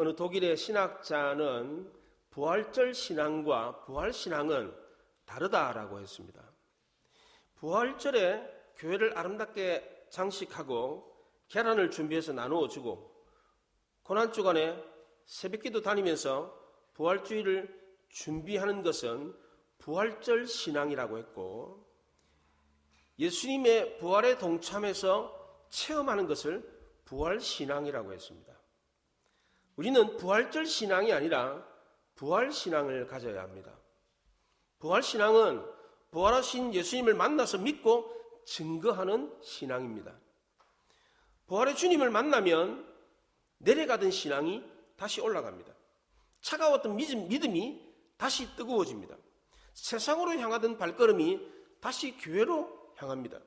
어느 독일의 신학자는 부활절 신앙과 부활신앙은 다르다라고 했습니다. 부활절에 교회를 아름답게 장식하고 계란을 준비해서 나누어주고 고난주간에 새벽기도 다니면서 부활주의를 준비하는 것은 부활절 신앙이라고 했고, 예수님의 부활에 동참해서 체험하는 것을 부활신앙이라고 했습니다. 우리는 부활절 신앙이 아니라 부활신앙을 가져야 합니다. 부활신앙은 부활하신 예수님을 만나서 믿고 증거하는 신앙입니다. 부활의 주님을 만나면 내려가던 신앙이 다시 올라갑니다. 차가웠던 믿음이 다시 뜨거워집니다. 세상으로 향하던 발걸음이 다시 교회로 향합니다.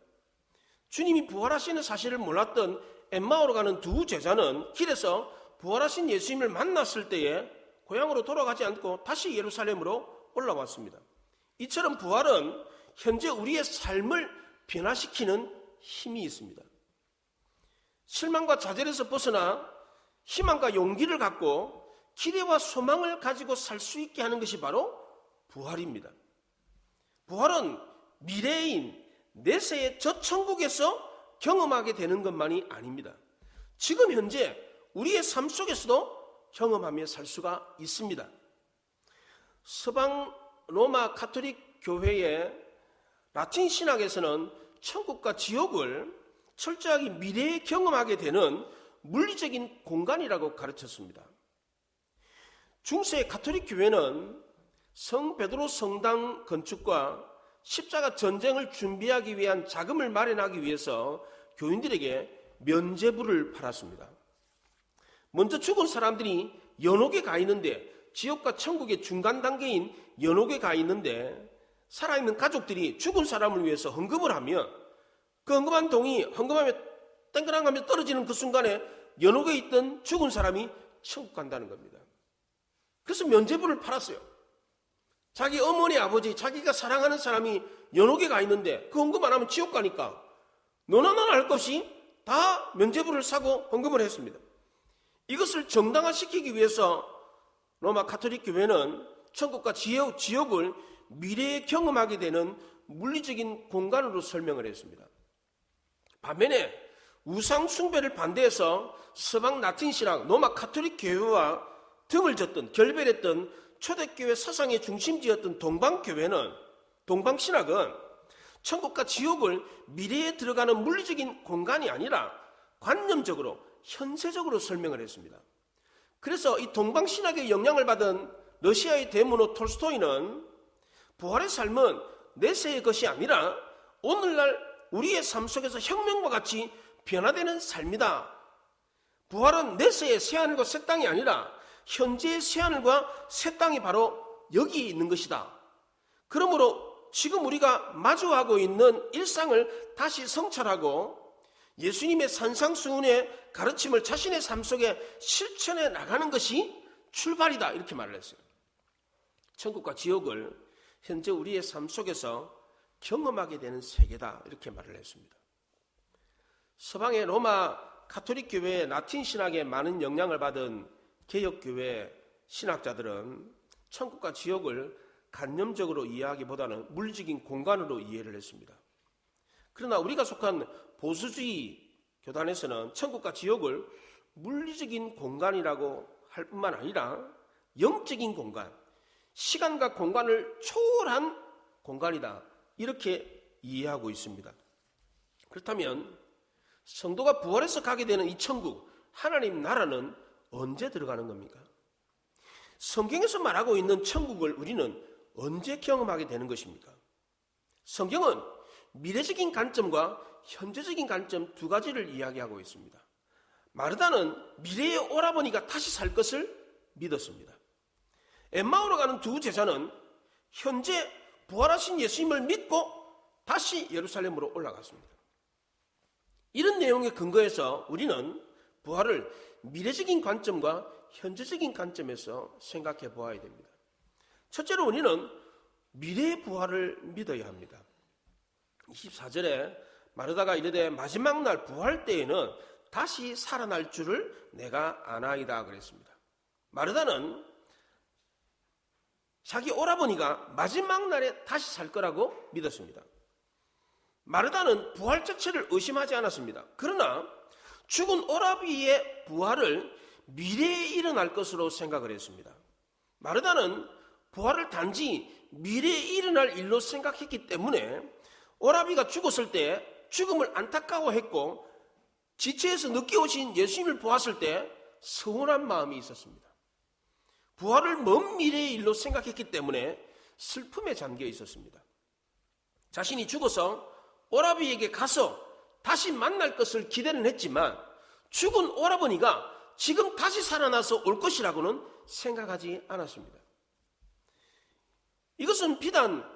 주님이 부활하시는 사실을 몰랐던 엠마오로 가는 두 제자는 길에서 부활하신 예수님을 만났을 때에 고향으로 돌아가지 않고 다시 예루살렘으로 올라왔습니다. 이처럼 부활은 현재 우리의 삶을 변화시키는 힘이 있습니다. 실망과 좌절에서 벗어나 희망과 용기를 갖고 기대와 소망을 가지고 살 수 있게 하는 것이 바로 부활입니다. 부활은 미래인 내세의 저 천국에서 경험하게 되는 것만이 아닙니다. 지금 현재 우리의 삶 속에서도 경험하며 살 수가 있습니다. 서방 로마 가톨릭 교회의 라틴 신학에서는 천국과 지옥을 철저하게 미래에 경험하게 되는 물리적인 공간이라고 가르쳤습니다. 중세 가톨릭 교회는 성 베드로 성당 건축과 십자가 전쟁을 준비하기 위한 자금을 마련하기 위해서 교인들에게 면죄부를 팔았습니다. 먼저 죽은 사람들이 연옥에 가 있는데, 지옥과 천국의 중간 단계인 연옥에 가 있는데 살아있는 가족들이 죽은 사람을 위해서 헌금을 하면 그 헌금한 돈이 헌금하며 땡그랑하며 떨어지는 그 순간에 연옥에 있던 죽은 사람이 천국 간다는 겁니다. 그래서 면죄부를 팔았어요. 자기 어머니, 아버지, 자기가 사랑하는 사람이 연옥에 가 있는데 그 헌금 안 하면 지옥 가니까 너나 나나 할 것 없이 다 면죄부를 사고 헌금을 했습니다. 이것을 정당화시키기 위해서 로마 가톨릭 교회는 천국과 지옥을 미래에 경험하게 되는 물리적인 공간으로 설명을 했습니다. 반면에 우상 숭배를 반대해서 서방 라틴 신학, 로마 가톨릭 교회와 등을 졌던, 결별했던 초대교회 사상의 중심지였던 동방신학은 천국과 지옥을 미래에 들어가는 물리적인 공간이 아니라 관념적으로, 현세적으로 설명을 했습니다. 그래서 이 동방신학의 영향을 받은 러시아의 대문호 톨스토이는 부활의 삶은 내세의 것이 아니라 오늘날 우리의 삶 속에서 혁명과 같이 변화되는 삶이다. 부활은 내세의 새하늘과 새 땅이 아니라 현재의 새하늘과 새 땅이 바로 여기 있는 것이다. 그러므로 지금 우리가 마주하고 있는 일상을 다시 성찰하고 예수님의 산상수훈의 가르침을 자신의 삶 속에 실천해 나가는 것이 출발이다, 이렇게 말을 했어요. 천국과 지옥을 현재 우리의 삶 속에서 경험하게 되는 세계다, 이렇게 말을 했습니다. 서방의 로마 가톨릭 교회의 라틴 신학에 많은 영향을 받은 개혁교회 신학자들은 천국과 지옥을 관념적으로 이해하기보다는 물리적인 공간으로 이해를 했습니다. 그러나 우리가 속한 보수주의 교단에서는 천국과 지옥을 물리적인 공간이라고 할 뿐만 아니라 영적인 공간, 시간과 공간을 초월한 공간이다, 이렇게 이해하고 있습니다. 그렇다면 성도가 부활해서 가게 되는 이 천국, 하나님 나라는 언제 들어가는 겁니까? 성경에서 말하고 있는 천국을 우리는 언제 경험하게 되는 것입니까? 성경은 미래적인 관점과 현재적인 관점 두 가지를 이야기하고 있습니다. 마르다는 미래의 오라버니가 다시 살 것을 믿었습니다. 엠마오로 가는 두 제자는 현재 부활하신 예수님을 믿고 다시 예루살렘으로 올라갔습니다. 이런 내용에 근거해서 우리는 부활을 미래적인 관점과 현재적인 관점에서 생각해 보아야 됩니다. 첫째로 우리는 미래의 부활을 믿어야 합니다. 24절에 마르다가 이르되 마지막 날 부활 때에는 다시 살아날 줄을 내가 아나이다 그랬습니다. 마르다는 자기 오라버니가 마지막 날에 다시 살 거라고 믿었습니다. 마르다는 부활 자체를 의심하지 않았습니다. 그러나 죽은 오라비의 부활을 미래에 일어날 것으로 생각을 했습니다. 마르다는 부활을 단지 미래에 일어날 일로 생각했기 때문에 오라비가 죽었을 때 죽음을 안타까워했고 지체에서 늦게 오신 예수님을 보았을 때 서운한 마음이 있었습니다. 부활을 먼 미래의 일로 생각했기 때문에 슬픔에 잠겨 있었습니다. 자신이 죽어서 오라비에게 가서 다시 만날 것을 기대는 했지만 죽은 오라버니가 지금 다시 살아나서 올 것이라고는 생각하지 않았습니다. 이것은 비단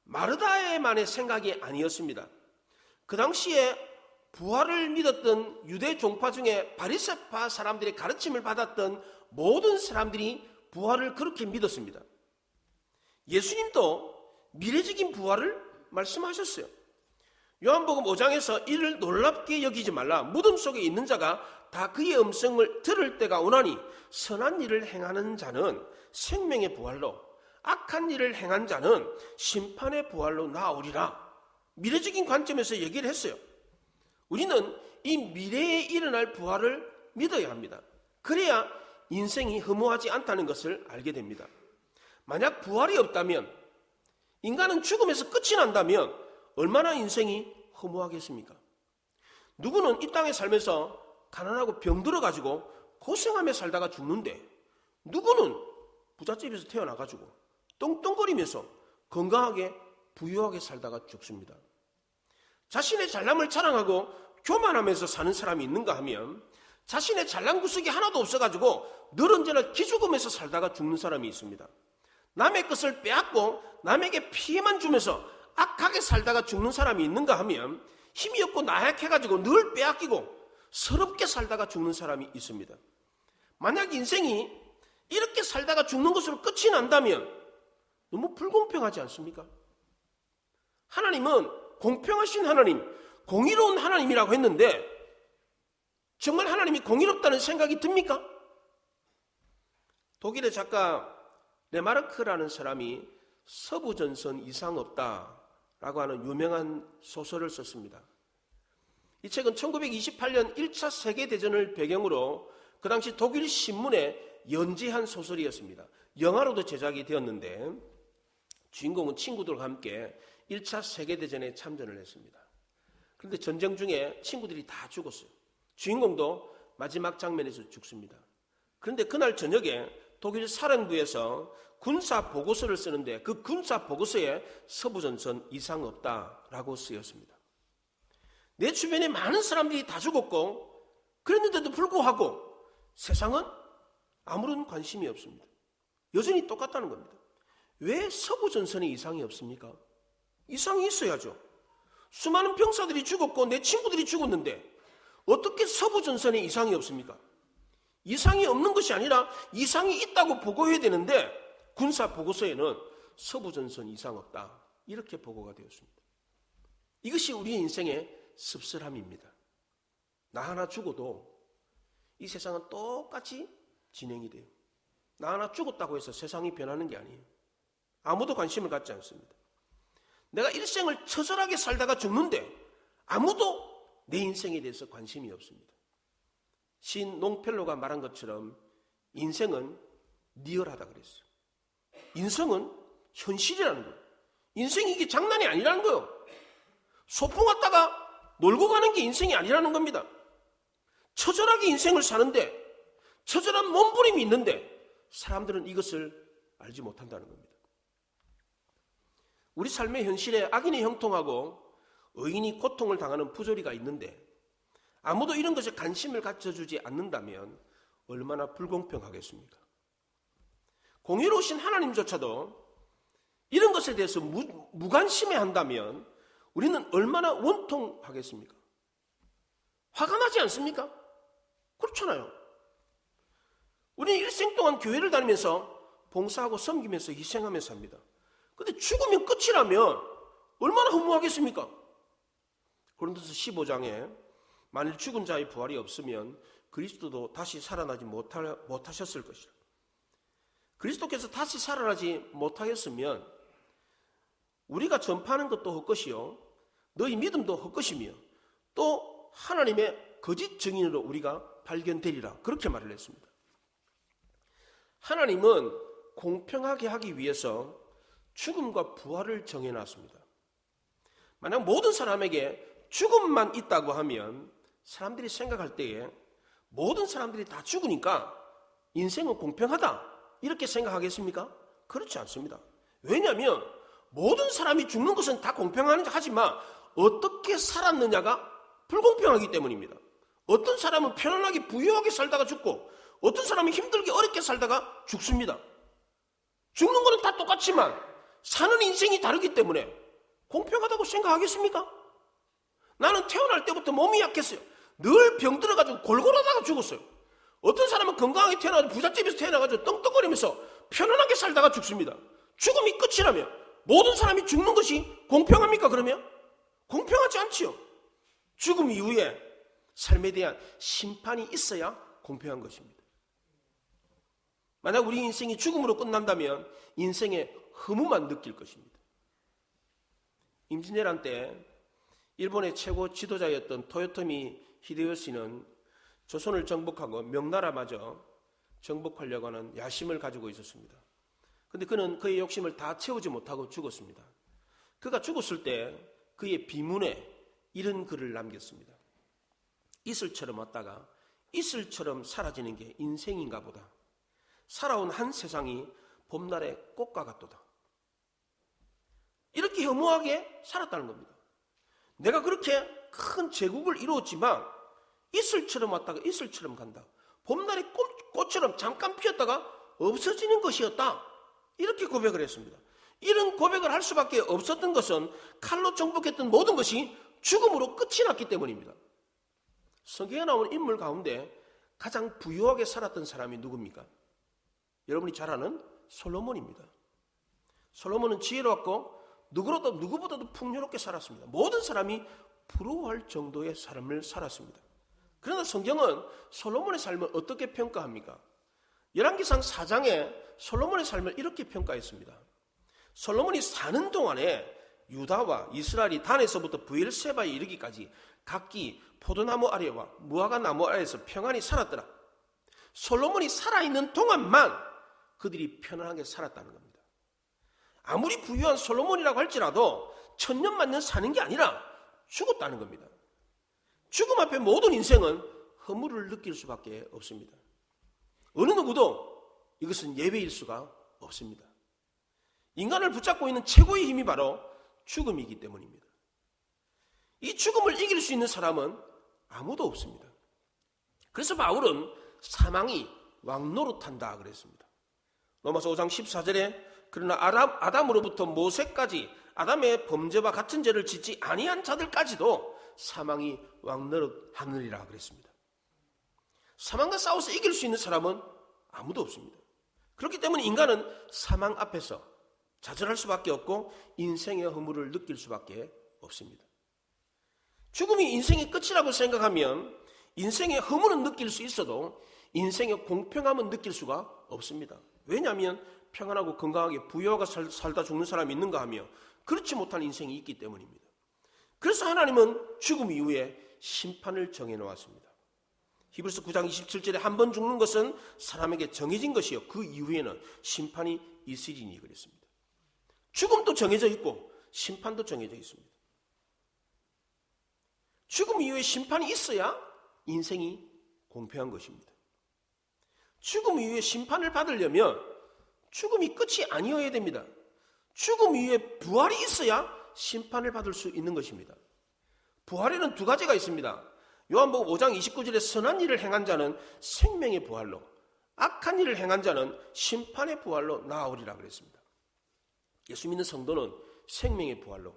마르다의만의 생각이 아니었습니다. 그 당시에 부활을 믿었던 유대 종파 중에 바리새파 사람들의 가르침을 받았던 모든 사람들이 부활을 그렇게 믿었습니다. 예수님도 미래적인 부활을 말씀하셨어요. 요한복음 5장에서 이를 놀랍게 여기지 말라. 무덤 속에 있는 자가 다 그의 음성을 들을 때가 오나니 선한 일을 행하는 자는 생명의 부활로, 악한 일을 행한 자는 심판의 부활로 나오리라. 미래적인 관점에서 얘기를 했어요. 우리는 이 미래에 일어날 부활을 믿어야 합니다. 그래야 인생이 허무하지 않다는 것을 알게 됩니다. 만약 부활이 없다면, 인간은 죽음에서 끝이 난다면 얼마나 인생이 허무하겠습니까? 누구는 이 땅에 살면서 가난하고 병들어가지고 고생하며 살다가 죽는데, 누구는 부잣집에서 태어나가지고 떵떵거리면서 건강하게 부유하게 살다가 죽습니다. 자신의 잘남을 자랑하고 교만하면서 사는 사람이 있는가 하면 자신의 잘난 구석이 하나도 없어가지고 늘 언제나 기죽으면서 살다가 죽는 사람이 있습니다. 남의 것을 빼앗고 남에게 피해만 주면서 악하게 살다가 죽는 사람이 있는가 하면 힘이 없고 나약해가지고 늘 빼앗기고 서럽게 살다가 죽는 사람이 있습니다. 만약 인생이 이렇게 살다가 죽는 것으로 끝이 난다면 너무 불공평하지 않습니까? 하나님은 공평하신 하나님, 공의로운 하나님이라고 했는데 정말 하나님이 공의롭다는 생각이 듭니까? 독일의 작가 레마르크라는 사람이 서부전선 이상 없다라고 하는 유명한 소설을 썼습니다. 이 책은 1928년 1차 세계대전을 배경으로 그 당시 독일 신문에 연재한 소설이었습니다. 영화로도 제작이 되었는데 주인공은 친구들과 함께 1차 세계대전에 참전을 했습니다. 그런데 전쟁 중에 친구들이 다 죽었어요. 주인공도 마지막 장면에서 죽습니다. 그런데 그날 저녁에 독일 사령부에서 군사 보고서를 쓰는데 그 군사 보고서에 서부전선 이상 없다라고 쓰였습니다. 내 주변에 많은 사람들이 다 죽었고 그랬는데도 불구하고 세상은 아무런 관심이 없습니다. 여전히 똑같다는 겁니다. 왜 서부전선에 이상이 없습니까? 이상이 있어야죠. 수많은 병사들이 죽었고 내 친구들이 죽었는데 어떻게 서부전선에 이상이 없습니까? 이상이 없는 것이 아니라 이상이 있다고 보고해야 되는데 군사 보고서에는 서부전선 이상 없다 이렇게 보고가 되었습니다. 이것이 우리의 인생의 씁쓸함입니다. 나 하나 죽어도 이 세상은 똑같이 진행이 돼요. 나 하나 죽었다고 해서 세상이 변하는 게 아니에요. 아무도 관심을 갖지 않습니다. 내가 일생을 처절하게 살다가 죽는데 아무도 내 인생에 대해서 관심이 없습니다. 시인 롱펠로가 말한 것처럼 인생은 리얼하다 그랬어요. 인생은 현실이라는 거예요. 인생이 이게 장난이 아니라는 거예요. 소풍 왔다가 놀고 가는 게 인생이 아니라는 겁니다. 처절하게 인생을 사는데 처절한 몸부림이 있는데 사람들은 이것을 알지 못한다는 겁니다. 우리 삶의 현실에 악인이 형통하고 의인이 고통을 당하는 부조리가 있는데 아무도 이런 것에 관심을 가져주지 않는다면 얼마나 불공평하겠습니까? 공의로우신 하나님조차도 이런 것에 대해서 무관심해 한다면 우리는 얼마나 원통하겠습니까? 화가 나지 않습니까? 그렇잖아요. 우리는 일생 동안 교회를 다니면서 봉사하고 섬기면서 희생하면서 삽니다. 근데 죽으면 끝이라면 얼마나 허무하겠습니까? 고린도서 15장에 만일 죽은 자의 부활이 없으면 그리스도도 다시 살아나지 못하셨을 것이라. 그리스도께서 다시 살아나지 못하였으면 우리가 전파하는 것도 헛것이요 너희 믿음도 헛것이며 또 하나님의 거짓 증인으로 우리가 발견되리라 그렇게 말을 했습니다. 하나님은 공평하게 하기 위해서 죽음과 부활을 정해놨습니다. 만약 모든 사람에게 죽음만 있다고 하면 사람들이 생각할 때에 모든 사람들이 다 죽으니까 인생은 공평하다 이렇게 생각하겠습니까? 그렇지 않습니다. 왜냐하면 모든 사람이 죽는 것은 다 공평하지 하지만 어떻게 살았느냐가 불공평하기 때문입니다. 어떤 사람은 편안하게 부유하게 살다가 죽고 어떤 사람은 힘들게 어렵게 살다가 죽습니다. 죽는 거는 다 똑같지만 사는 인생이 다르기 때문에 공평하다고 생각하겠습니까? 나는 태어날 때부터 몸이 약했어요. 늘 병들어가지고 골골하다가 죽었어요. 어떤 사람은 건강하게 태어나가지고 부잣집에서 태어나가지고 떵떵거리면서 편안하게 살다가 죽습니다. 죽음이 끝이라면 모든 사람이 죽는 것이 공평합니까? 그러면? 공평하지 않지요. 죽음 이후에 삶에 대한 심판이 있어야 공평한 것입니다. 만약 우리 인생이 죽음으로 끝난다면 인생의 허무만 느낄 것입니다. 임진왜란 때 일본의 최고 지도자였던 토요토미 히데요시는 조선을 정복하고 명나라마저 정복하려고 하는 야심을 가지고 있었습니다. 그런데 그는 그의 욕심을 다 채우지 못하고 죽었습니다. 그가 죽었을 때 그의 비문에 이런 글을 남겼습니다. 이슬처럼 왔다가 이슬처럼 사라지는 게 인생인가 보다. 살아온 한 세상이 봄날의 꽃과 같도다. 이렇게 허무하게 살았다는 겁니다. 내가 그렇게 큰 제국을 이루었지만 이슬처럼 왔다가 이슬처럼 간다. 봄날의 꽃처럼 잠깐 피었다가 없어지는 것이었다. 이렇게 고백을 했습니다. 이런 고백을 할 수밖에 없었던 것은 칼로 정복했던 모든 것이 죽음으로 끝이 났기 때문입니다. 성경에 나오는 인물 가운데 가장 부유하게 살았던 사람이 누굽니까? 여러분이 잘 아는 솔로몬입니다. 솔로몬은 지혜로웠고 누구보다도 풍요롭게 살았습니다. 모든 사람이 부러워할 정도의 삶을 살았습니다. 그러나 성경은 솔로몬의 삶을 어떻게 평가합니까? 열왕기상 4장에 솔로몬의 삶을 이렇게 평가했습니다. 솔로몬이 사는 동안에 유다와 이스라엘이 단에서부터 브엘세바에 이르기까지 각기 포도나무 아래와 무화과 나무 아래에서 평안히 살았더라. 솔로몬이 살아있는 동안만 그들이 편안하게 살았다는 겁니다. 아무리 부유한 솔로몬이라고 할지라도 천년만년 사는 게 아니라 죽었다는 겁니다. 죽음 앞에 모든 인생은 허물을 느낄 수밖에 없습니다. 어느 누구도 이것은 예외일 수가 없습니다. 인간을 붙잡고 있는 최고의 힘이 바로 죽음이기 때문입니다. 이 죽음을 이길 수 있는 사람은 아무도 없습니다. 그래서 바울은 사망이 왕노릇한다 그랬습니다. 로마서 5장 14절에 그러나 아담으로부터 모세까지 아담의 범죄와 같은 죄를 짓지 아니한 자들까지도 사망이 왕노릇하느니라 그랬습니다. 사망과 싸워서 이길 수 있는 사람은 아무도 없습니다. 그렇기 때문에 인간은 사망 앞에서 좌절할 수밖에 없고 인생의 허물을 느낄 수밖에 없습니다. 죽음이 인생의 끝이라고 생각하면 인생의 허물은 느낄 수 있어도 인생의 공평함은 느낄 수가 없습니다. 왜냐하면 평안하고 건강하게 부유하게 살다 죽는 사람이 있는가 하며 그렇지 못한 인생이 있기 때문입니다. 그래서 하나님은 죽음 이후에 심판을 정해놓았습니다. 히브리서 9장 27절에 한 번 죽는 것은 사람에게 정해진 것이요 그 이후에는 심판이 있으리니 그랬습니다. 죽음도 정해져 있고 심판도 정해져 있습니다. 죽음 이후에 심판이 있어야 인생이 공평한 것입니다. 죽음 이후에 심판을 받으려면 죽음이 끝이 아니어야 됩니다. 죽음 이후에 부활이 있어야 심판을 받을 수 있는 것입니다. 부활에는 두 가지가 있습니다. 요한복음 5장 29절에 선한 일을 행한 자는 생명의 부활로, 악한 일을 행한 자는 심판의 부활로 나아오리라 그랬습니다. 예수 믿는 성도는 생명의 부활로,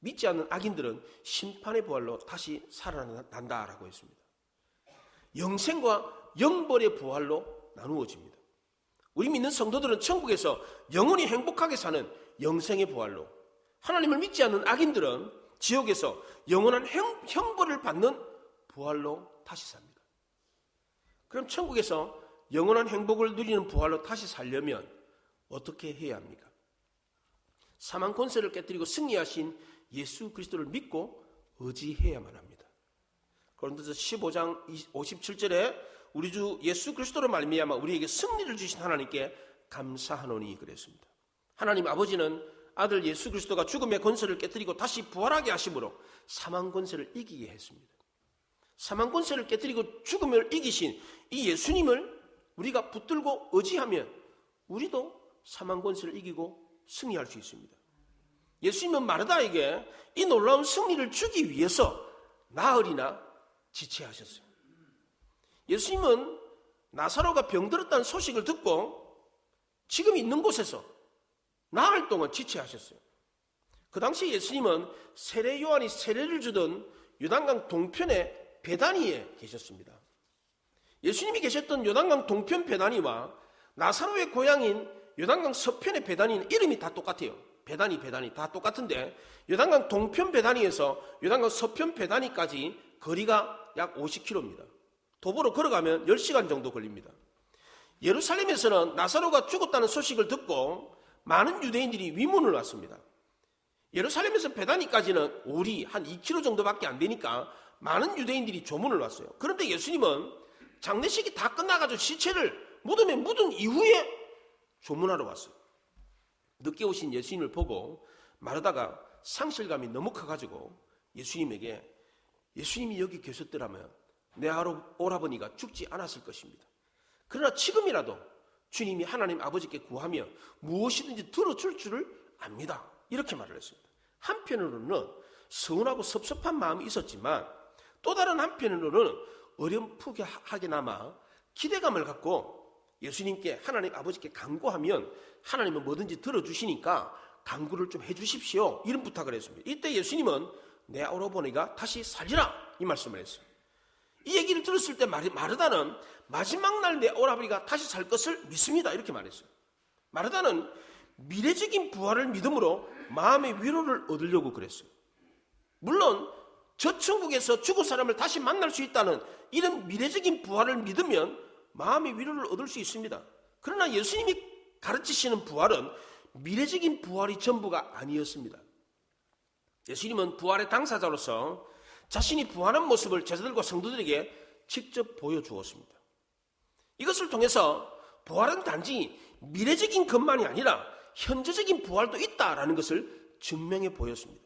믿지 않는 악인들은 심판의 부활로 다시 살아난다라고 했습니다. 영생과 영벌의 부활로 나누어집니다. 우리 믿는 성도들은 천국에서 영원히 행복하게 사는 영생의 부활로, 하나님을 믿지 않는 악인들은 지옥에서 영원한 형벌을 받는 부활로 다시 삽니다. 그럼 천국에서 영원한 행복을 누리는 부활로 다시 살려면 어떻게 해야 합니까? 사망 권세를 깨뜨리고 승리하신 예수 그리스도를 믿고 의지해야만 합니다. 고린도서 15장 57절에 우리 주 예수 그리스도로 말미암아 우리에게 승리를 주신 하나님께 감사하노니 그랬습니다. 하나님 아버지는 아들 예수 그리스도가 죽음의 권세를 깨뜨리고 다시 부활하게 하심으로 사망 권세를 이기게 했습니다. 사망 권세를 깨뜨리고 죽음을 이기신 이 예수님을 우리가 붙들고 의지하면 우리도 사망 권세를 이기고 승리할 수 있습니다. 예수님은 마르다에게 이 놀라운 승리를 주기 위해서 나흘이나 지체하셨어요. 예수님은 나사로가 병들었다는 소식을 듣고 지금 있는 곳에서 나흘 동안 지체하셨어요. 그 당시 예수님은 세례 요한이 세례를 주던 요단강 동편의 베다니에 계셨습니다. 예수님이 계셨던 요단강 동편 베다니와 나사로의 고향인 요단강 서편의 베다니는 이름이 다 똑같아요. 베다니 다 똑같은데 요단강 동편 베다니에서 요단강 서편 베다니까지 거리가 약 50km입니다. 도보로 걸어가면 10시간 정도 걸립니다. 예루살렘에서는 나사로가 죽었다는 소식을 듣고 많은 유대인들이 위문을 왔습니다. 예루살렘에서 베다니까지는 오리 한 2km 정도밖에 안 되니까 많은 유대인들이 조문을 왔어요. 그런데 예수님은 장례식이 다 끝나가지고 시체를 무덤에 묻은 이후에 조문하러 왔어요. 늦게 오신 예수님을 보고 마르다가 상실감이 너무 커가지고 예수님에게 예수님이 여기 계셨더라면 내 오라버니가 죽지 않았을 것입니다. 그러나 지금이라도 주님이 하나님 아버지께 구하며 무엇이든지 들어줄 줄을 압니다. 이렇게 말을 했습니다. 한편으로는 서운하고 섭섭한 마음이 있었지만 또 다른 한편으로는 어렴풋하게나마 기대감을 갖고 예수님께 하나님 아버지께 간구하면 하나님은 뭐든지 들어주시니까 간구를 좀 해주십시오. 이런 부탁을 했습니다. 이때 예수님은 내 오라버니가 다시 살리라 이 말씀을 했어요. 이 얘기를 들었을 때 마르다는 마지막 날 내 오라버니가 다시 살 것을 믿습니다. 이렇게 말했어요. 마르다는 미래적인 부활을 믿음으로 마음의 위로를 얻으려고 그랬어요. 물론 저 천국에서 죽은 사람을 다시 만날 수 있다는 이런 미래적인 부활을 믿으면 마음의 위로를 얻을 수 있습니다. 그러나 예수님이 가르치시는 부활은 미래적인 부활이 전부가 아니었습니다. 예수님은 부활의 당사자로서 자신이 부활한 모습을 제자들과 성도들에게 직접 보여주었습니다. 이것을 통해서 부활은 단지 미래적인 것만이 아니라 현재적인 부활도 있다라는 것을 증명해 보였습니다.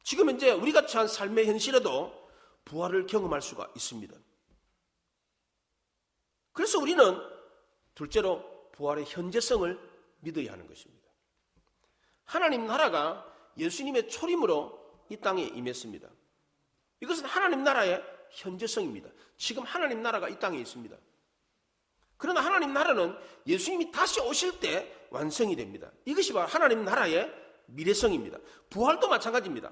지금 현재 우리가 처한 삶의 현실에도 부활을 경험할 수가 있습니다. 그래서 우리는 둘째로 부활의 현재성을 믿어야 하는 것입니다. 하나님 나라가 예수님의 초림으로 이 땅에 임했습니다. 이것은 하나님 나라의 현재성입니다. 지금 하나님 나라가 이 땅에 있습니다. 그러나 하나님 나라는 예수님이 다시 오실 때 완성이 됩니다. 이것이 바로 하나님 나라의 미래성입니다. 부활도 마찬가지입니다.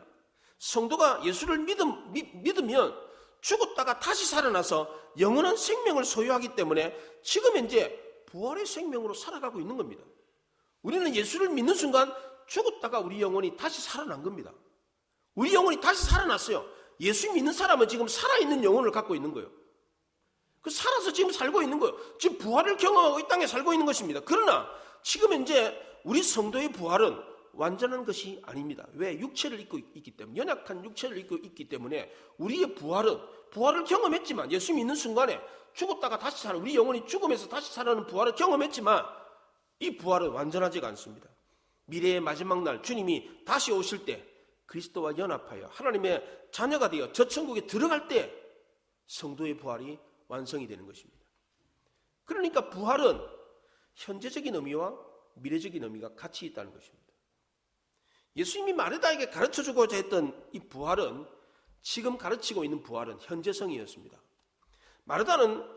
성도가 예수를 믿으면 죽었다가 다시 살아나서 영원한 생명을 소유하기 때문에 지금 현재 부활의 생명으로 살아가고 있는 겁니다. 우리는 예수를 믿는 순간 죽었다가 우리 영혼이 다시 살아난 겁니다. 우리 영혼이 다시 살아났어요. 예수 믿는 사람은 지금 살아있는 영혼을 갖고 있는 거예요. 그 살아서 지금 살고 있는 거예요. 지금 부활을 경험하고 이 땅에 살고 있는 것입니다. 그러나 지금 현재 우리 성도의 부활은 완전한 것이 아닙니다. 왜? 육체를 입고 있기 때문에, 연약한 육체를 입고 있기 때문에 우리의 부활을 경험했지만, 예수 믿는 순간에 죽었다가 다시 살아, 우리 영혼이 죽음에서 다시 살아나는 부활을 경험했지만 이 부활은 완전하지가 않습니다. 미래의 마지막 날 주님이 다시 오실 때 그리스도와 연합하여 하나님의 자녀가 되어 저 천국에 들어갈 때 성도의 부활이 완성이 되는 것입니다. 그러니까 부활은 현재적인 의미와 미래적인 의미가 같이 있다는 것입니다. 예수님이 마르다에게 가르쳐주고자 했던 이 부활은, 지금 가르치고 있는 부활은 현재성이었습니다. 마르다는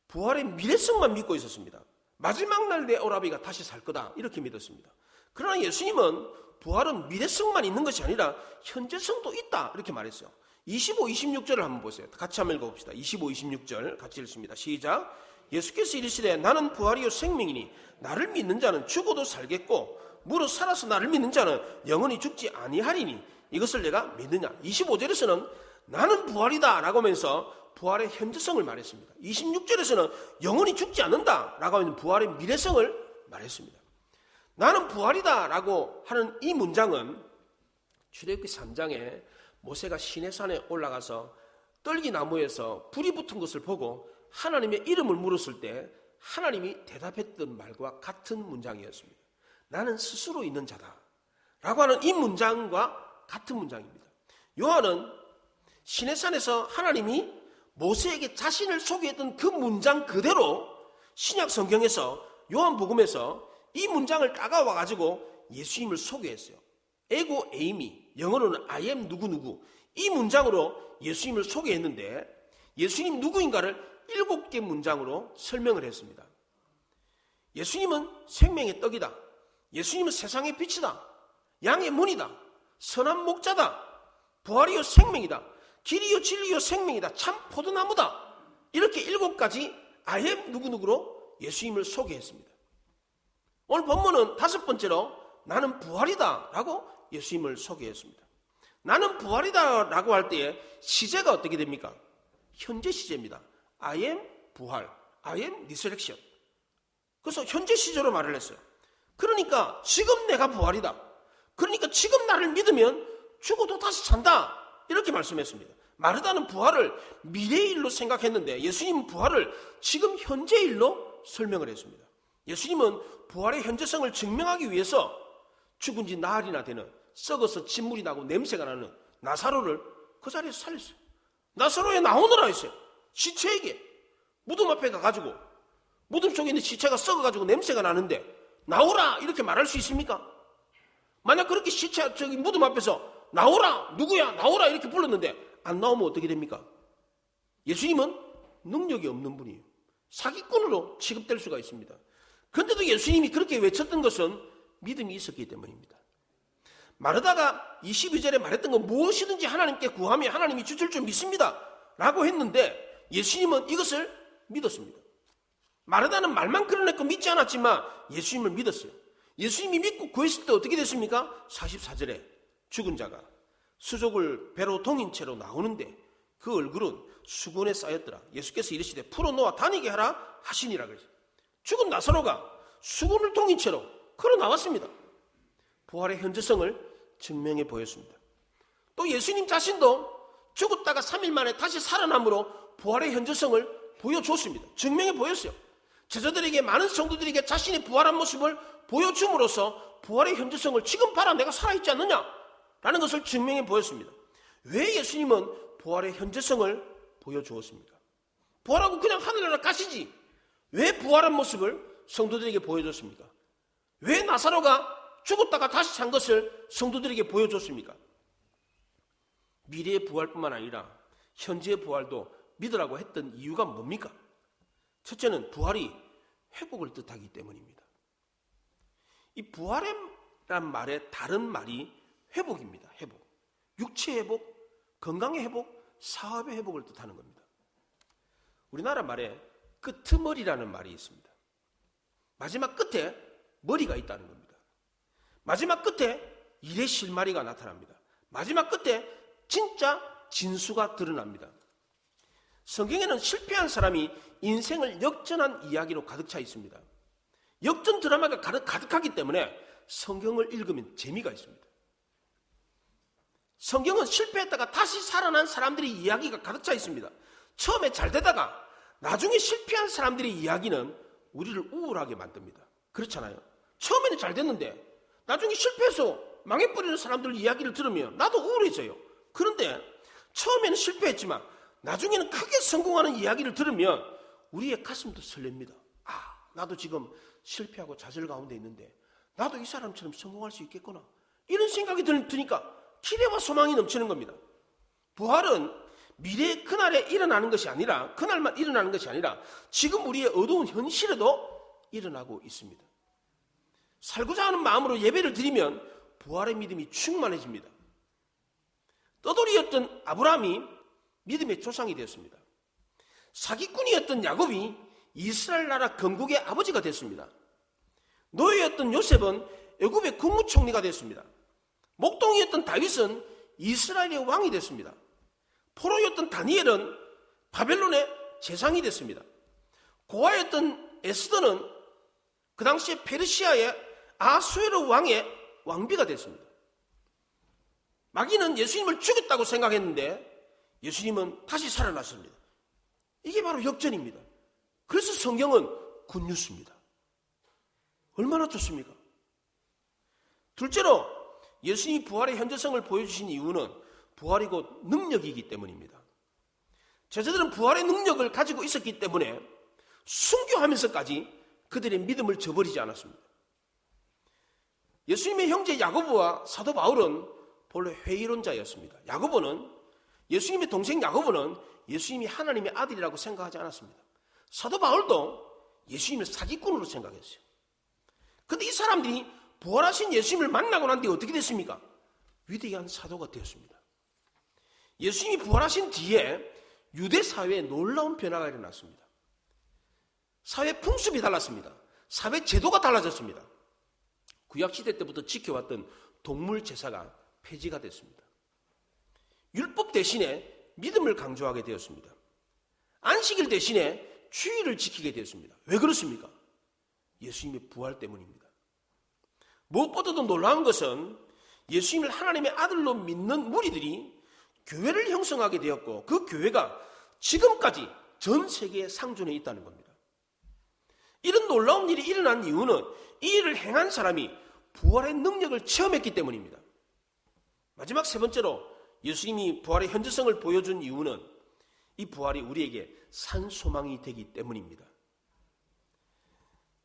부활의 미래성만 믿고 있었습니다. 마지막 날 내 오라비가 다시 살 거다 이렇게 믿었습니다. 그러나 예수님은 부활은 미래성만 있는 것이 아니라 현재성도 있다 이렇게 말했어요. 25, 26절을 한번 보세요. 같이 한번 읽어봅시다. 25, 26절 같이 읽습니다. 시작. 예수께서 이르시되 나는 부활이요 생명이니 나를 믿는 자는 죽어도 살겠고 무릇 살아서 나를 믿는 자는 영원히 죽지 아니하리니 이것을 내가 믿느냐. 25절에서는 나는 부활이다 라고 하면서 부활의 현재성을 말했습니다. 26절에서는 영원히 죽지 않는다라고 하는 부활의 미래성을 말했습니다. 나는 부활이다 라고 하는 이 문장은 출애굽기 3장에 모세가 시내산에 올라가서 떨기나무에서 불이 붙은 것을 보고 하나님의 이름을 물었을 때 하나님이 대답했던 말과 같은 문장이었습니다. 나는 스스로 있는 자다 라고 하는 이 문장과 같은 문장입니다. 요한은 시내산에서 하나님이 모세에게 자신을 소개했던 그 문장 그대로 신약 성경에서 요한복음에서 이 문장을 따가와 가지고 예수님을 소개했어요. 에고 에이미, 영어로는 I am 누구누구, 이 문장으로 예수님을 소개했는데 예수님 누구인가를 7개 문장으로 설명을 했습니다. 예수님은 생명의 떡이다. 예수님은 세상의 빛이다. 양의 문이다. 선한 목자다. 부활이요 생명이다. 길이요 진리요 생명이다. 참 포도나무다. 이렇게 7가지 I am 누구누구로 예수님을 소개했습니다. 오늘 본문은 5번째로 나는 부활이다 라고 예수님을 소개했습니다. 나는 부활이다 라고 할 때에 시제가 어떻게 됩니까? 현재 시제입니다. I am 부활, I am resurrection. 그래서 현재 시제로 말을 했어요. 그러니까 지금 내가 부활이다. 그러니까 지금 나를 믿으면 죽어도 다시 산다. 이렇게 말씀했습니다. 마르다는 부활을 미래의 일로 생각했는데 예수님은 부활을 지금 현재 일로 설명을 했습니다. 예수님은 부활의 현재성을 증명하기 위해서 죽은 지 나흘이나 되는 썩어서 진물이 나고 냄새가 나는 나사로를 그 자리에서 살렸어요. 나사로에 나오너라 했어요. 시체에게 무덤 앞에 가가지고 무덤 속에 있는 시체가 썩어가지고 냄새가 나는데 나오라 이렇게 말할 수 있습니까? 만약 그렇게 시체 저기 무덤 앞에서 나오라 누구야 나오라 이렇게 불렀는데 안 나오면 어떻게 됩니까? 예수님은 능력이 없는 분이에요. 사기꾼으로 취급될 수가 있습니다. 그런데도 예수님이 그렇게 외쳤던 것은 믿음이 있었기 때문입니다. 마르다가 22절에 말했던 건 무엇이든지 하나님께 구하면 하나님이 주실 줄 믿습니다 라고 했는데 예수님은 이것을 믿었습니다. 마르다는 말만 끌어냈고 믿지 않았지만 예수님을 믿었어요. 예수님이 믿고 구했을 때 어떻게 됐습니까? 44절에 죽은 자가 수족을 배로 동인 채로 나오는데 그 얼굴은 수건에 쌓였더라. 예수께서 이르시되 풀어놓아 다니게 하라 하시니라 그랬어요. 죽은 나사로가 수건을 동인 채로 걸어 나왔습니다. 부활의 현재성을 증명해 보였습니다. 또 예수님 자신도 죽었다가 3일 만에 다시 살아남으로 부활의 현재성을 보여줬습니다. 증명해 보였어요. 제자들에게 많은 성도들에게 자신의 부활한 모습을 보여줌으로써 부활의 현재성을 지금 봐라 내가 살아있지 않느냐 라는 것을 증명해 보였습니다. 왜 예수님은 부활의 현재성을 보여주었습니까? 부활하고 그냥 하늘나라 가시지 왜 부활한 모습을 성도들에게 보여줬습니까? 왜 나사로가 죽었다가 다시 산 것을 성도들에게 보여줬습니까? 미래의 부활뿐만 아니라 현재의 부활도 믿으라고 했던 이유가 뭡니까? 첫째는 부활이 회복을 뜻하기 때문입니다. 이 부활이란 말의 다른 말이 회복입니다. 회복. 육체의 회복, 건강의 회복, 사업의 회복을 뜻하는 겁니다. 우리나라 말에 끄트머리라는 말이 있습니다. 마지막 끝에 머리가 있다는 겁니다. 마지막 끝에 일의 실마리가 나타납니다. 마지막 끝에 진짜 진수가 드러납니다. 성경에는 실패한 사람이 인생을 역전한 이야기로 가득 차 있습니다. 역전 드라마가 가득하기 때문에 성경을 읽으면 재미가 있습니다. 성경은 실패했다가 다시 살아난 사람들의 이야기가 가득 차 있습니다. 처음에 잘 되다가 나중에 실패한 사람들의 이야기는 우리를 우울하게 만듭니다. 그렇잖아요. 처음에는 잘 됐는데 나중에 실패해서 망해버리는 사람들 이야기를 들으면 나도 우울해져요. 그런데 처음에는 실패했지만 나중에는 크게 성공하는 이야기를 들으면 우리의 가슴도 설렙니다. 아, 나도 지금 실패하고 좌절 가운데 있는데 나도 이 사람처럼 성공할 수 있겠구나. 이런 생각이 드니까 기대와 소망이 넘치는 겁니다. 부활은 미래의 그날에 일어나는 것이 아니라 그날만 일어나는 것이 아니라 지금 우리의 어두운 현실에도 일어나고 있습니다. 살고자 하는 마음으로 예배를 드리면 부활의 믿음이 충만해집니다. 떠돌이였던 아브라함이 믿음의 조상이 되었습니다. 사기꾼이었던 야곱이 이스라엘 나라 건국의 아버지가 됐습니다. 노예였던 요셉은 애굽의 국무총리가 됐습니다. 목동이었던 다윗은 이스라엘의 왕이 됐습니다. 포로였던 다니엘은 바벨론의 재상이 됐습니다. 고아였던 에스더는 그 당시에 페르시아의 아수에르 왕의 왕비가 됐습니다. 마귀는 예수님을 죽였다고 생각했는데 예수님은 다시 살아났습니다. 이게 바로 역전입니다. 그래서 성경은 굿뉴스입니다. 얼마나 좋습니까? 둘째로 예수님이 부활의 현재성을 보여주신 이유는 부활이 곧 능력이기 때문입니다. 제자들은 부활의 능력을 가지고 있었기 때문에 순교하면서까지 그들의 믿음을 저버리지 않았습니다. 예수님의 형제 야고보와 사도 바울은 본래 회의론자였습니다. 예수님의 동생 야고보는 예수님이 하나님의 아들이라고 생각하지 않았습니다. 사도 바울도 예수님을 사기꾼으로 생각했어요. 그런데 이 사람들이 부활하신 예수님을 만나고 난 뒤에 어떻게 됐습니까? 위대한 사도가 되었습니다. 예수님이 부활하신 뒤에 유대 사회에 놀라운 변화가 일어났습니다. 사회 풍습이 달랐습니다. 사회 제도가 달라졌습니다. 구약시대 때부터 지켜왔던 동물 제사가 폐지가 됐습니다. 율법 대신에 믿음을 강조하게 되었습니다. 안식일 대신에 주일을 지키게 되었습니다. 왜 그렇습니까? 예수님의 부활 때문입니다. 무엇보다도 놀라운 것은 예수님을 하나님의 아들로 믿는 무리들이 교회를 형성하게 되었고 그 교회가 지금까지 전 세계에 상존해 있다는 겁니다. 이런 놀라운 일이 일어난 이유는 이 일을 행한 사람이 부활의 능력을 체험했기 때문입니다. 마지막 세 번째로 예수님이 부활의 현재성을 보여준 이유는 이 부활이 우리에게 산소망이 되기 때문입니다.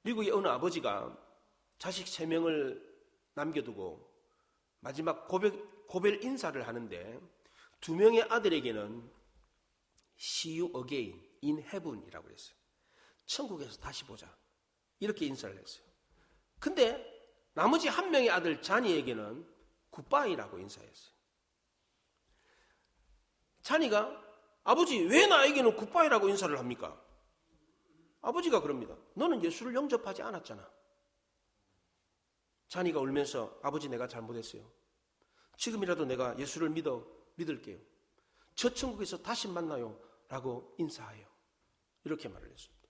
미국의 어느 아버지가 자식 3명을 남겨두고 마지막 고별 인사를 하는데 2명의 아들에게는 See you again in heaven이라고 했어요. 천국에서 다시 보자. 이렇게 인사를 했어요. 근데 나머지 1명의 아들 자니에게는 굿바이라고 인사했어요. 자니가 아버지 왜 나에게는 굿바이라고 인사를 합니까? 아버지가 그럽니다. 너는 예수를 영접하지 않았잖아. 자니가 울면서 아버지 내가 잘못했어요. 지금이라도 내가 예수를 믿을게요. 저 천국에서 다시 만나요 라고 인사해요. 이렇게 말을 했습니다.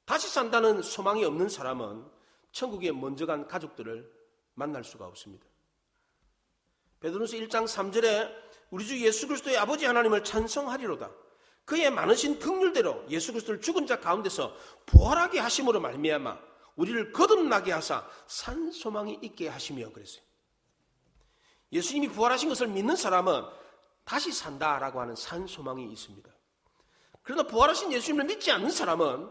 다시 산다는 소망이 없는 사람은 천국에 먼저 간 가족들을 만날 수가 없습니다. 베드로전서 1장 3절에 우리 주 예수 그리스도의 아버지 하나님을 찬송하리로다. 그의 많으신 긍휼대로 예수 그리스도를 죽은 자 가운데서 부활하게 하심으로 말미암아 우리를 거듭나게 하사 산 소망이 있게 하시며 그랬어요. 예수님이 부활하신 것을 믿는 사람은 다시 산다라고 하는 산 소망이 있습니다. 그러나 부활하신 예수님을 믿지 않는 사람은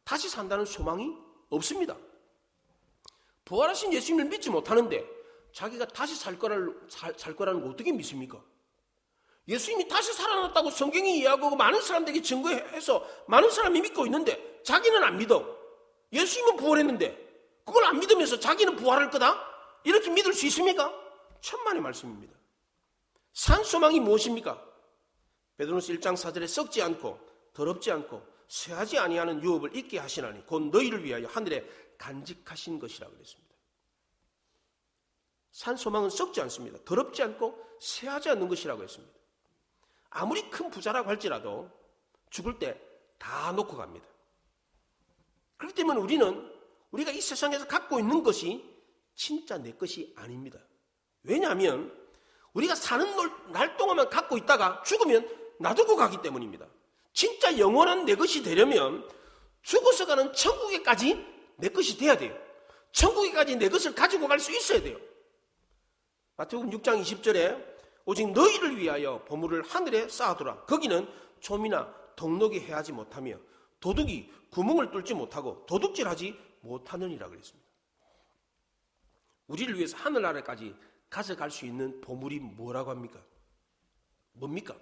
다시 산다는 소망이 없습니다. 부활하신 예수님을 믿지 못하는데 자기가 다시 살 거라는 거 어떻게 믿습니까? 예수님이 다시 살아났다고 성경이 이야기하고 많은 사람들에게 증거해서 많은 사람이 믿고 있는데 자기는 안 믿어. 예수님은 부활했는데 그걸 안 믿으면서 자기는 부활할 거다? 이렇게 믿을 수 있습니까? 천만의 말씀입니다. 산 소망이 무엇입니까? 베드로전서 1장 4절에 썩지 않고 더럽지 않고 쇠하지 아니하는 유업을 있게 하시나니 곧 너희를 위하여 하늘에 간직하신 것이라고 그랬습니다. 산 소망은 썩지 않습니다. 더럽지 않고 쇠하지 않는 것이라고 했습니다. 아무리 큰 부자라고 할지라도 죽을 때 다 놓고 갑니다. 그렇기 때문에 우리가 이 세상에서 갖고 있는 것이 진짜 내 것이 아닙니다. 왜냐하면 우리가 사는 날 동안만 갖고 있다가 죽으면 놔두고 가기 때문입니다. 진짜 영원한 내 것이 되려면 죽어서 가는 천국에까지 내 것이 돼야 돼요. 천국에까지 내 것을 가지고 갈 수 있어야 돼요. 마태복음 6장 20절에 오직 너희를 위하여 보물을 하늘에 쌓아두라. 거기는 좀이나 덕록이 해하지 못하며 도둑이 구멍을 뚫지 못하고 도둑질하지 못하느니라 그랬습니다. 우리를 위해서 하늘나라까지 가져갈 수 있는 보물이 뭐라고 합니까? 뭡니까?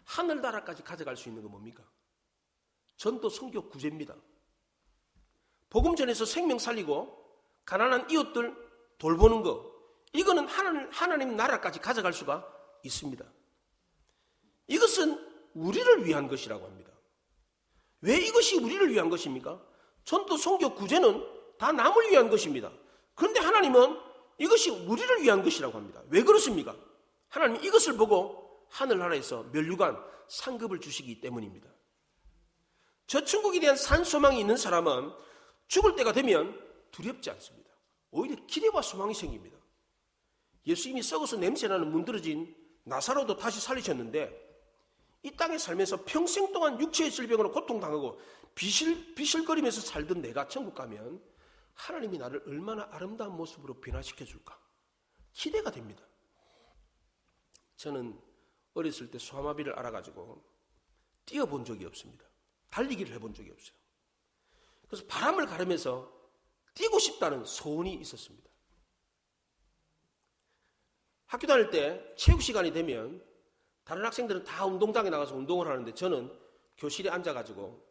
하늘나라까지 가져갈 수 있는 건 뭡니까? 전도 선교 구제입니다. 복음 전에서 생명 살리고 가난한 이웃들 돌보는 거, 이거는 하나님 나라까지 가져갈 수가 있습니다. 이것은 우리를 위한 것이라고 합니다. 왜 이것이 우리를 위한 것입니까? 전도 선교 구제는 다 남을 위한 것입니다. 그런데 하나님은 이것이 우리를 위한 것이라고 합니다. 왜 그렇습니까? 하나님 이것을 보고 하늘나라에서 면류관 상급을 주시기 때문입니다. 저 천국에 대한 산소망이 있는 사람은 죽을 때가 되면 두렵지 않습니다. 오히려 기대와 소망이 생깁니다. 예수님이 썩어서 냄새나는 문드러진 나사로도 다시 살리셨는데 이 땅에 살면서 평생 동안 육체의 질병으로 고통당하고 비실거리면서 살던 내가 천국 가면 하나님이 나를 얼마나 아름다운 모습으로 변화시켜 줄까 기대가 됩니다. 저는 어렸을 때 소아마비를 알아가지고 뛰어본 적이 없습니다. 달리기를 해본 적이 없어요. 그래서 바람을 가르면서 뛰고 싶다는 소원이 있었습니다. 학교 다닐 때 체육 시간이 되면 다른 학생들은 다 운동장에 나가서 운동을 하는데 저는 교실에 앉아가지고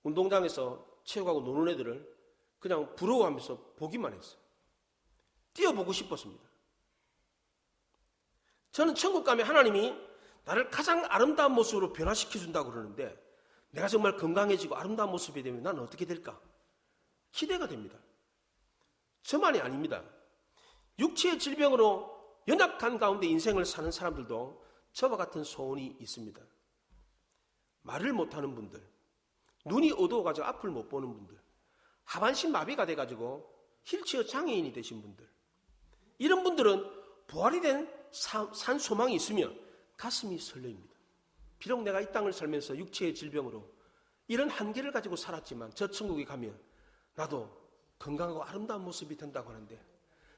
운동장에서 체육하고 노는 애들을 그냥 부러워하면서 보기만 했어요. 뛰어보고 싶었습니다. 저는 천국 가면 하나님이 나를 가장 아름다운 모습으로 변화시켜준다고 그러는데 내가 정말 건강해지고 아름다운 모습이 되면 나는 어떻게 될까? 기대가 됩니다. 저만이 아닙니다. 육체의 질병으로 연약한 가운데 인생을 사는 사람들도 저와 같은 소원이 있습니다. 말을 못하는 분들, 눈이 어두워가지고 앞을 못 보는 분들, 하반신 마비가 돼가지고 휠체어 장애인이 되신 분들, 이런 분들은 부활이 된 산 소망이 있으면 가슴이 설레입니다. 비록 내가 이 땅을 살면서 육체의 질병으로 이런 한계를 가지고 살았지만 저 천국에 가면 나도 건강하고 아름다운 모습이 된다고 하는데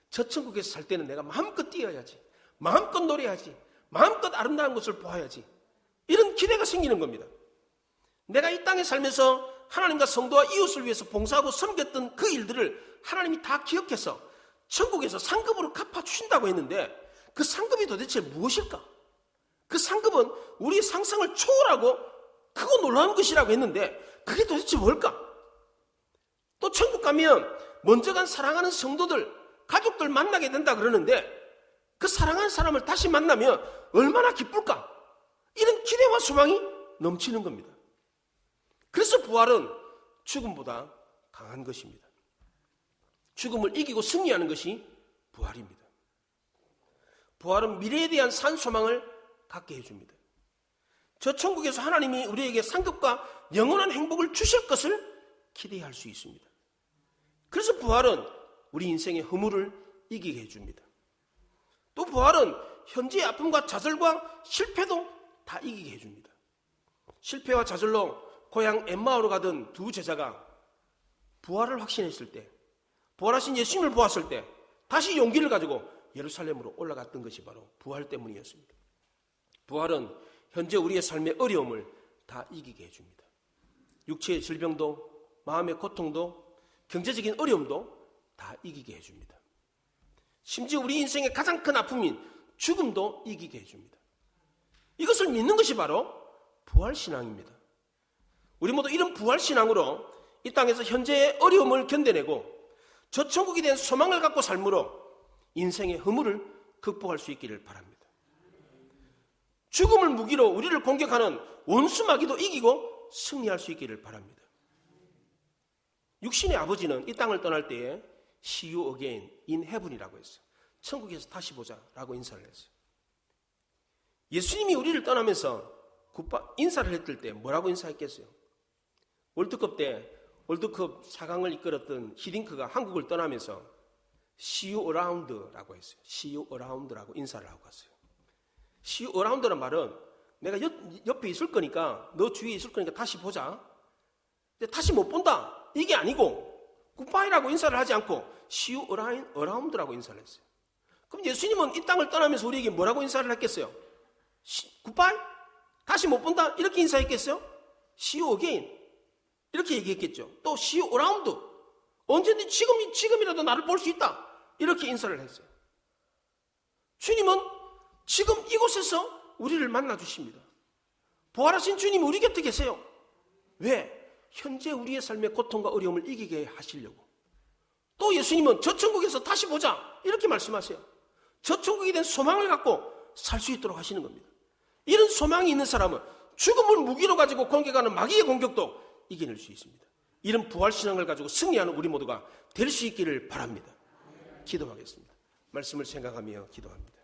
저 천국에서 살 때는 내가 마음껏 뛰어야지, 마음껏 노래하지, 마음껏 아름다운 것을 보아야지, 이런 기대가 생기는 겁니다. 내가 이 땅에 살면서 하나님과 성도와 이웃을 위해서 봉사하고 섬겼던 그 일들을 하나님이 다 기억해서 천국에서 상급으로 갚아주신다고 했는데 그 상급이 도대체 무엇일까? 그 상급은 우리의 상상을 초월하고 크고 놀라운 것이라고 했는데 그게 도대체 뭘까? 또 천국 가면 먼저 간 사랑하는 성도들, 가족들 만나게 된다 그러는데 그 사랑하는 사람을 다시 만나면 얼마나 기쁠까? 이런 기대와 소망이 넘치는 겁니다. 그래서 부활은 죽음보다 강한 것입니다. 죽음을 이기고 승리하는 것이 부활입니다. 부활은 미래에 대한 산 소망을 갖게 해줍니다. 저 천국에서 하나님이 우리에게 상급과 영원한 행복을 주실 것을 기대할 수 있습니다. 그래서 부활은 우리 인생의 허물을 이기게 해줍니다. 또 부활은 현재의 아픔과 좌절과 실패도 다 이기게 해줍니다. 실패와 좌절로 고향 엠마오로 가던 두 제자가 부활을 확신했을 때, 부활하신 예수님을 보았을 때 다시 용기를 가지고 예루살렘으로 올라갔던 것이 바로 부활 때문이었습니다. 부활은 현재 우리의 삶의 어려움을 다 이기게 해줍니다. 육체의 질병도, 마음의 고통도, 경제적인 어려움도 다 이기게 해줍니다. 심지어 우리 인생의 가장 큰 아픔인 죽음도 이기게 해줍니다. 이것을 믿는 것이 바로 부활신앙입니다. 우리 모두 이런 부활신앙으로 이 땅에서 현재의 어려움을 견뎌내고 저 천국에 대한 소망을 갖고 삶으로 인생의 허물을 극복할 수 있기를 바랍니다. 죽음을 무기로 우리를 공격하는 원수 마귀도 이기고 승리할 수 있기를 바랍니다. 육신의 아버지는 이 땅을 떠날 때에 See you again in heaven이라고 했어요. 천국에서 다시 보자라고 인사를 했어요. 예수님이 우리를 떠나면서 인사를 했을 때 뭐라고 인사했겠어요? 월드컵 때 월드컵 4강을 이끌었던 히딩크가 한국을 떠나면서 See you around라고 했어요. See you around라고 인사를 하고 갔어요. See you around라는 말은 내가 옆에 있을 거니까, 너 주위에 있을 거니까 다시 보자. 근데 다시 못 본다. 이게 아니고 굿바이라고 인사를 하지 않고 See you around라고 인사를 했어요. 그럼 예수님은 이 땅을 떠나면서 우리에게 뭐라고 인사를 했겠어요? 굿바이? 다시 못 본다? 이렇게 인사했겠어요? See you again. 이렇게 얘기했겠죠. 또 See you around. 언제든지 지금이라도 나를 볼 수 있다. 이렇게 인사를 했어요. 주님은 지금 이곳에서 우리를 만나 주십니다. 부활하신 주님이 우리 곁에 계세요. 왜? 현재 우리의 삶의 고통과 어려움을 이기게 하시려고. 또 예수님은 저 천국에서 다시 보자 이렇게 말씀하세요. 저 천국에 대한 소망을 갖고 살 수 있도록 하시는 겁니다. 이런 소망이 있는 사람은 죽음을 무기로 가지고 공격하는 마귀의 공격도 이겨낼 수 있습니다. 이런 부활신앙을 가지고 승리하는 우리 모두가 될 수 있기를 바랍니다. 기도하겠습니다. 말씀을 생각하며 기도합니다.